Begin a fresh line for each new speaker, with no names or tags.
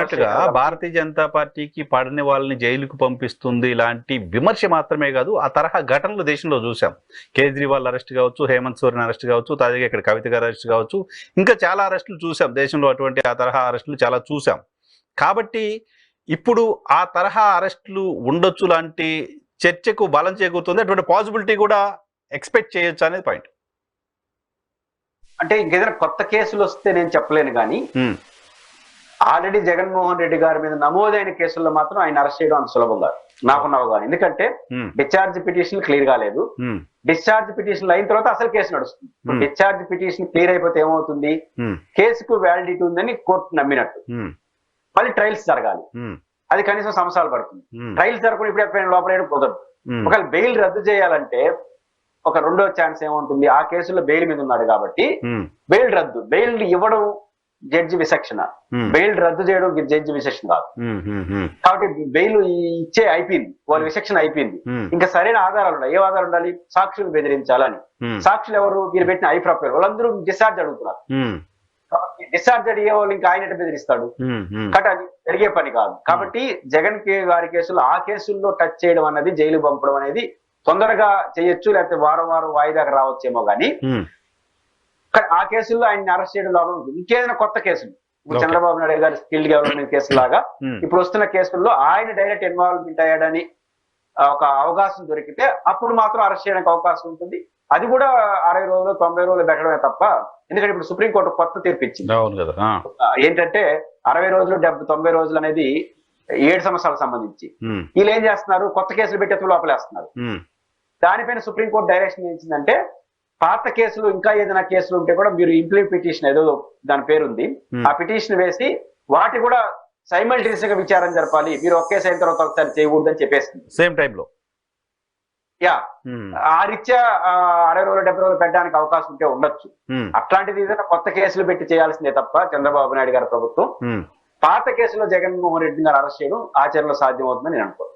అన్నట్టుగా భారతీయ జనతా పార్టీకి పడని వాళ్ళని జైలుకు పంపిస్తుంది ఇలాంటి విమర్శ మాత్రమే కాదు, ఆ తరహా ఘటనలు దేశంలో చూసాం. కేజ్రీవాల్ అరెస్ట్ కావచ్చు, హేమంత్ సోరెన్ అరెస్ట్ కావచ్చు, తాజాగా ఇక్కడ కవిత గారు అరెస్ట్ కావచ్చు, ఇంకా చాలా అరెస్టులు చూసాం దేశంలో. అటువంటి ఆ తరహా అరెస్టులు చాలా చూసాం. కాబట్టి ఇప్పుడు ఆ తరహా అరెస్టులు ఉండొచ్చు లాంటి చర్చకు బలం చేకూరుతుంది. అటువంటి పాసిబిలిటీ కూడా ఎక్స్పెక్ట్ చేయొచ్చు అనేది పాయింట్.
అంటే ఇంకేదైనా కొత్త కేసులు వస్తే నేను చెప్పలేను కానీ ఆల్రెడీ జగన్మోహన్ రెడ్డి గారి మీద నమోదైన కేసుల్లో మాత్రం ఆయన అరెస్ట్ చేయడం అంత సులభం కాదు నాకున్న అవగాహన. ఎందుకంటే డిశ్చార్జ్ పిటిషన్ క్లియర్ కాలేదు. డిశ్చార్జ్ పిటిషన్ అయిన తర్వాత అసలు కేసు నడుస్తుంది. డిశ్చార్జ్ పిటిషన్ క్లియర్ అయిపోతే ఏమవుతుంది, కేసుకు వ్యాలిడిటీ ఉందని కోర్టు నమ్మినట్టు. మళ్ళీ ట్రయల్స్ జరగాలి, అది కనీసం సంవత్సరాలు పడుతుంది. ట్రయల్స్ జరగకుండా ఇప్పుడు ఎప్పుడైనా లోపల కుదరదు. ఒకవేళ బెయిల్ రద్దు చేయాలంటే ఒక రెండో ఛాన్స్ ఏముంటుంది, ఆ కేసులో బెయిల్ మీద ఉన్నాడు కాబట్టి బెయిల్ రద్దు, బెయిల్ ఇవ్వడం జడ్జి విచక్షణ, బెయిల్ రద్దు చేయడం జడ్జి విచక్షణ కాదు. కాబట్టి బెయిల్ ఇచ్చే అయిపోయింది, వాళ్ళ విచక్షణ అయిపోయింది. ఇంకా సరైన ఆధారాలు ఉండాలి. ఏ ఆధారాలు ఉండాలి? సాక్షులు బెదిరించాలని. సాక్షులు ఎవరు? మీరు పెట్టిన ఐ ప్రొఫైల్ వాళ్ళందరూ డిశ్చార్జ్ అడుగుతున్నారు. డిశ్చార్జ్ అడిగే వాళ్ళు ఇంకా ఆయన బెదిరిస్తాడు కాబట్టి అది జరిగే పని కాదు. కాబట్టి జగన్ గారి కేసులో ఆ కేసుల్లో టచ్ చేయడం అన్నది, జైలు పంపడం అనేది తొందరగా చేయొచ్చు, లేకపోతే వారం వారం వాయిదాకి రావచ్చేమో కానీ ఆ కేసుల్లో ఆయన అరెస్ట్ చేయడం లాభం. ఇంకేదైనా కొత్త కేసులు, ఇప్పుడు చంద్రబాబు నాయుడు గారి స్కిల్డ్ డెవలప్మెంట్ కేసు లాగా ఇప్పుడు వస్తున్న కేసుల్లో ఆయన డైరెక్ట్ ఇన్వాల్వ్మెంట్ అయ్యాడని ఒక అవకాశం దొరికితే అప్పుడు మాత్రం అరెస్ట్ చేయడానికి అవకాశం ఉంటుంది. అది కూడా 60 రోజులు 90 రోజులు పెట్టడమే తప్ప, ఎందుకంటే ఇప్పుడు సుప్రీంకోర్టు కొత్త తీర్పు ఇచ్చింది. ఏంటంటే 60 రోజులు 90 రోజులు అనేది 7 సంవత్సరాలకు సంబంధించి వీళ్ళు ఏం చేస్తున్నారు, కొత్త కేసులు పెట్టి ఎత్తుకు లోపలేస్తున్నారు. దానిపైన సుప్రీంకోర్టు డైరెక్షన్ ఇచ్చిందంటే పాత కేసులు ఇంకా ఏదైనా కేసులు ఉంటే కూడా మీరు ఇంప్లీట్ పిటిషన్ ఏదో దాని పేరుంది, ఆ పిటిషన్ వేసి వాటి కూడా సైమల్టేనియస్ గా విచారణ జరపాలి. మీరు ఒకే అయిన తర్వాత ఒకసారి చేయకూడదని చెప్పేసింది
సేమ్ టైంలో.
ఆ రీత్యా 60 రోజులు 70 రోజులు పెట్టడానికి అవకాశం ఉంటే ఉండొచ్చు. అట్లాంటిది ఏదైనా కొత్త కేసులు పెట్టి చేయాల్సిందే తప్ప చంద్రబాబు నాయుడు గారి ప్రభుత్వం పాత కేసులో జగన్మోహన్ రెడ్డి గారు అరెస్ట్ చేయడం ఆచరణలో సాధ్యం అవుతుందని నేను అనుకోను.